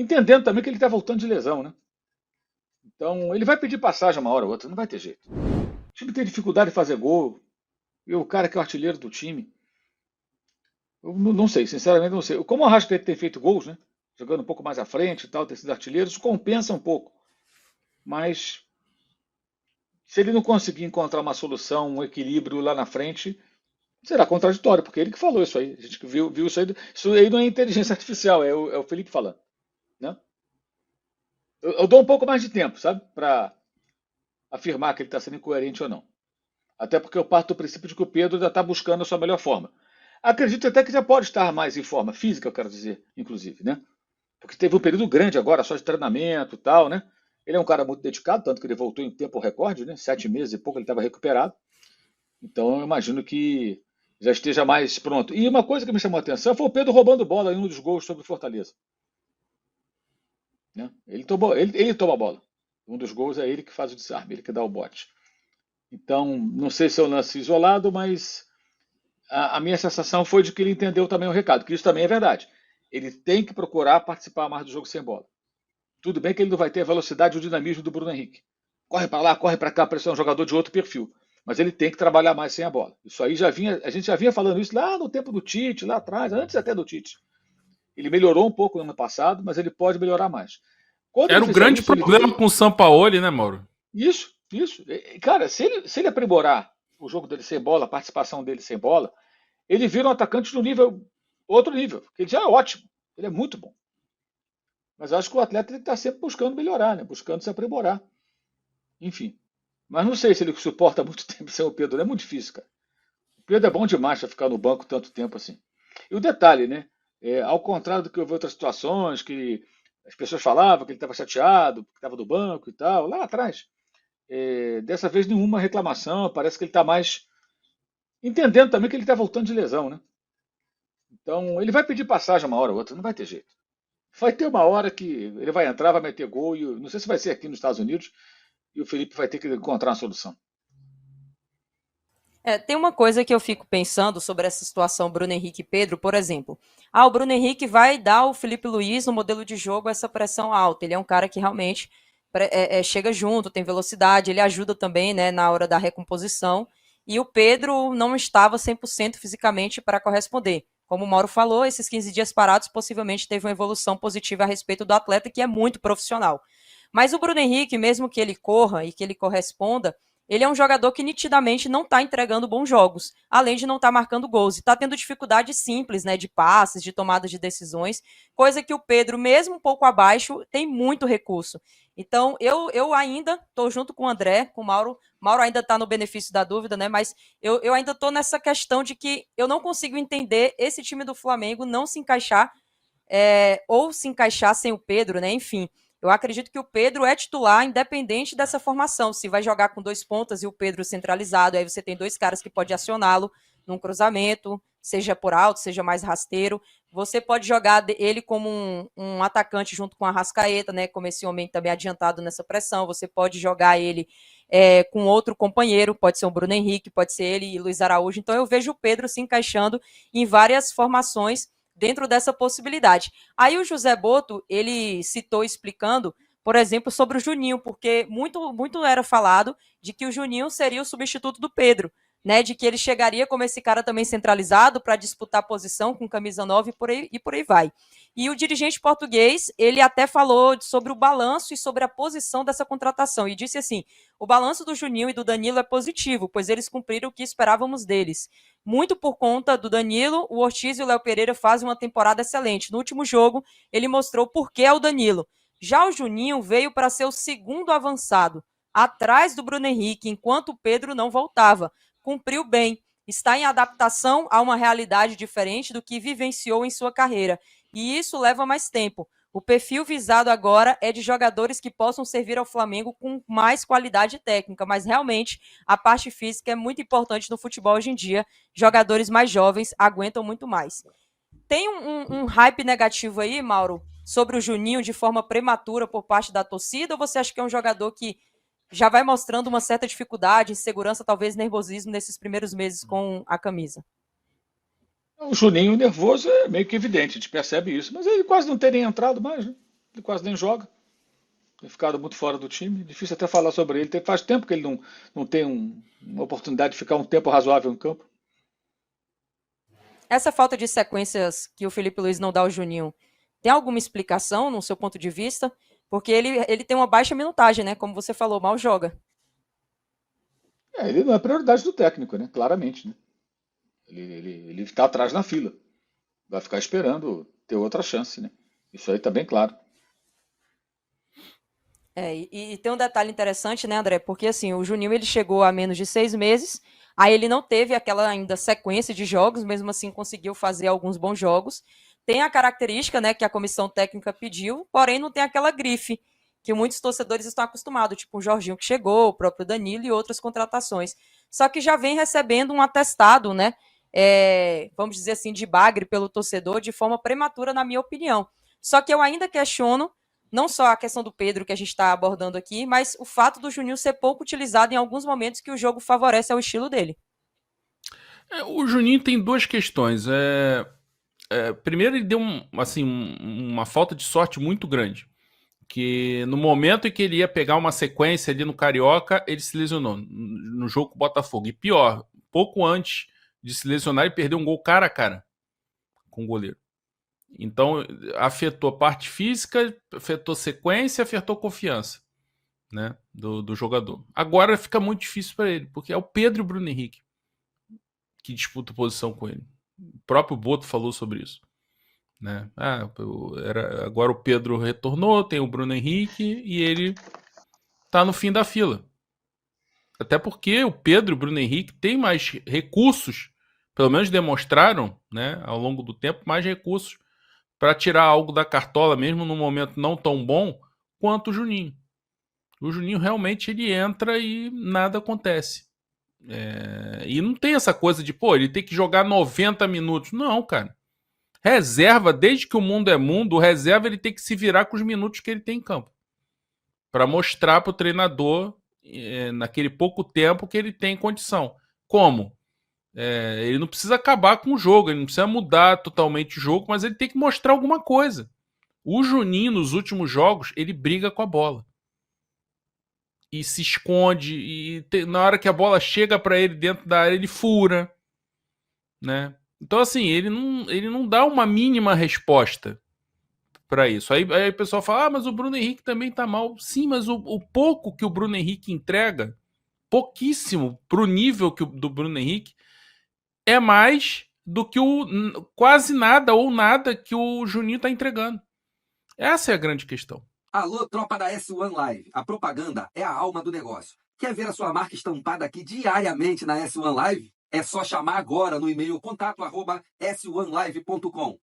entendendo também que ele está voltando de lesão, né? Então, ele vai pedir passagem uma hora ou outra, não vai ter jeito. O time tem dificuldade de fazer gol, e o cara que é o artilheiro do time, eu não sei, sinceramente não sei. Como o Arrascaeta tem feito gols, né? Jogando um pouco mais à frente e tal, tem sido artilheiro, isso compensa um pouco. Mas se ele não conseguir encontrar uma solução, um equilíbrio lá na frente, será contraditório, porque ele que falou isso aí. A gente viu isso aí não é inteligência artificial, é o Felipe falando, né? Eu dou um pouco mais de tempo, sabe? Para afirmar que ele está sendo incoerente ou não. Até porque eu parto do princípio de que o Pedro ainda está buscando a sua melhor forma. Acredito até que já pode estar mais em forma física, eu quero dizer, inclusive, né? Porque teve um período grande agora, só de treinamento e tal, né? Ele é um cara muito dedicado, tanto que ele voltou em tempo recorde, né? 7 meses e pouco ele estava recuperado. Então eu imagino que já esteja mais pronto. E uma coisa que me chamou a atenção foi o Pedro roubando bola em um dos gols sobre o Fortaleza. Né? Ele toma a bola. Um dos gols é ele que faz o desarme, ele que dá o bote. Então, não sei se é um lance isolado, mas a minha sensação foi de que ele entendeu também o recado, que isso também é verdade. Ele tem que procurar participar mais do jogo sem bola. Tudo bem que ele não vai ter a velocidade e o dinamismo do Bruno Henrique. Corre para lá, corre para cá, para ser um jogador de outro perfil. Mas ele tem que trabalhar mais sem a bola. Isso aí a gente já vinha falando isso lá no tempo do Tite, lá atrás, antes até do Tite. Ele melhorou um pouco no ano passado, mas ele pode melhorar mais. Quando ele Era o fizer grande isso, problema com o Sampaoli, né, Mauro? isso. Cara, se ele aprimorar o jogo dele sem bola, a participação dele sem bola, ele vira um atacante no nível, outro nível, que ele já é ótimo, ele é muito bom. Mas acho que o atleta está sempre buscando melhorar, né? Buscando se aprimorar. Enfim. Mas não sei se ele suporta muito tempo sem o Pedro. É muito difícil, cara. O Pedro é bom demais para ficar no banco tanto tempo assim. E o detalhe, né? Ao contrário do que eu vi em outras situações, que as pessoas falavam que ele estava chateado, que estava no banco e tal, lá atrás. Dessa vez nenhuma reclamação, parece que ele está mais entendendo também que ele está voltando de lesão, né? Então ele vai pedir passagem uma hora ou outra, não vai ter jeito. Vai ter uma hora que ele vai entrar, vai meter gol, e não sei se vai ser aqui nos Estados Unidos, e o Felipe vai ter que encontrar uma solução. Tem uma coisa que eu fico pensando sobre essa situação Bruno Henrique e Pedro, por exemplo. O Bruno Henrique vai dar ao Felipe Luiz no modelo de jogo essa pressão alta. Ele é um cara que realmente chega junto, tem velocidade, ele ajuda também, né, na hora da recomposição. E o Pedro não estava 100% fisicamente para corresponder. Como o Mauro falou, esses 15 dias parados possivelmente teve uma evolução positiva a respeito do atleta, que é muito profissional. Mas o Bruno Henrique, mesmo que ele corra e que ele corresponda, ele é um jogador que nitidamente não está entregando bons jogos, além de não estar marcando gols. E está tendo dificuldades simples, né, de passes, de tomada de decisões, coisa que o Pedro, mesmo um pouco abaixo, tem muito recurso. Então, eu ainda estou junto com o André, com o Mauro. Mauro ainda está no benefício da dúvida, né? Mas eu ainda estou nessa questão de que eu não consigo entender esse time do Flamengo não se encaixar, ou se encaixar sem o Pedro, né? Enfim, eu acredito que o Pedro é titular, independente dessa formação. Se vai jogar com 2 pontas e o Pedro centralizado, aí você tem 2 caras que pode acioná-lo num cruzamento, seja por alto, seja mais rasteiro. Você pode jogar ele como um atacante junto com a Arrascaeta, né? Como esse homem também adiantado nessa pressão. Você pode jogar ele com outro companheiro, pode ser o Bruno Henrique, pode ser ele e Luiz Araújo. Então eu vejo o Pedro se encaixando em várias formações dentro dessa possibilidade. Aí o José Boto, ele citou explicando, por exemplo, sobre o Juninho, porque muito era falado de que o Juninho seria o substituto do Pedro, né, de que ele chegaria como esse cara também centralizado para disputar posição com camisa 9 e por aí vai. E o dirigente português, ele até falou sobre o balanço e sobre a posição dessa contratação, e disse assim, o balanço do Juninho e do Danilo é positivo, pois eles cumpriram o que esperávamos deles. Muito por conta do Danilo, o Ortiz e o Léo Pereira fazem uma temporada excelente. No último jogo, ele mostrou por que é o Danilo. Já o Juninho veio para ser o segundo avançado, atrás do Bruno Henrique, enquanto o Pedro não voltava. Cumpriu bem, está em adaptação a uma realidade diferente do que vivenciou em sua carreira. E isso leva mais tempo. O perfil visado agora é de jogadores que possam servir ao Flamengo com mais qualidade técnica, mas realmente a parte física é muito importante no futebol hoje em dia. Jogadores mais jovens aguentam muito mais. Tem um hype negativo aí, Mauro, sobre o Juninho de forma prematura por parte da torcida, ou você acha que é um jogador que já vai mostrando uma certa dificuldade, insegurança, talvez nervosismo nesses primeiros meses com a camisa? O Juninho nervoso é meio que evidente, a gente percebe isso, mas ele quase não tem nem entrado mais, né? Ele quase nem joga. Tem ficado muito fora do time. Difícil até falar sobre ele. Faz tempo que ele não tem uma oportunidade de ficar um tempo razoável em campo. Essa falta de sequências que o Felipe Luiz não dá ao Juninho, tem alguma explicação no seu ponto de vista? Porque ele tem uma baixa minutagem, né? Como você falou, mal joga. Ele não é prioridade do técnico, né? Claramente, né? Ele está atrás na fila. Vai ficar esperando ter outra chance, né? Isso aí está bem claro. E tem um detalhe interessante, né, André? Porque assim, o Juninho ele chegou a menos de 6 meses, aí ele não teve aquela ainda sequência de jogos, mesmo assim conseguiu fazer alguns bons jogos. Tem a característica, né, que a comissão técnica pediu, porém não tem aquela grife que muitos torcedores estão acostumados, tipo o Jorginho que chegou, o próprio Danilo e outras contratações. Só que já vem recebendo um atestado, né? Vamos dizer assim, de bagre pelo torcedor de forma prematura, na minha opinião. Só que eu ainda questiono não só a questão do Pedro que a gente está abordando aqui, mas o fato do Juninho ser pouco utilizado em alguns momentos que o jogo favorece ao estilo dele. O Juninho tem duas questões. Primeiro, ele deu uma falta de sorte muito grande. Que no momento em que ele ia pegar uma sequência ali no Carioca, ele se lesionou no jogo com o Botafogo. E pior, pouco antes de se lesionar, ele perdeu um gol cara a cara com o goleiro. Então, afetou a parte física, afetou sequência, afetou confiança, né, do jogador. Agora fica muito difícil para ele, porque é o Pedro e o Bruno Henrique que disputam posição com ele. O próprio Boto falou sobre isso. Né? Agora o Pedro retornou, tem o Bruno Henrique e ele tá no fim da fila. Até porque o Pedro e o Bruno Henrique têm mais recursos, pelo menos demonstraram, né, ao longo do tempo, mais recursos para tirar algo da cartola, mesmo num momento não tão bom quanto o Juninho. O Juninho realmente ele entra e nada acontece. E não tem essa coisa de, ele tem que jogar 90 minutos. Não, cara. Reserva, desde que o mundo é mundo, o reserva ele tem que se virar com os minutos que ele tem em campo. Para mostrar para o treinador, naquele pouco tempo, que ele tem condição. Como? Ele não precisa acabar com o jogo, ele não precisa mudar totalmente o jogo, mas ele tem que mostrar alguma coisa. O Juninho, nos últimos jogos, ele briga com a bola. E se esconde, na hora que a bola chega para ele dentro da área, ele fura. Né? Então, assim, ele não dá uma mínima resposta para isso. Aí o pessoal fala, mas o Bruno Henrique também tá mal. Sim, mas o pouco que o Bruno Henrique entrega, pouquíssimo pro nível do Bruno Henrique, é mais do que quase nada ou nada que o Juninho tá entregando. Essa é a grande questão. Alô, tropa da S1 Live. A propaganda é a alma do negócio. Quer ver a sua marca estampada aqui diariamente na S1 Live? É só chamar agora no e-mail contato@s1live.com.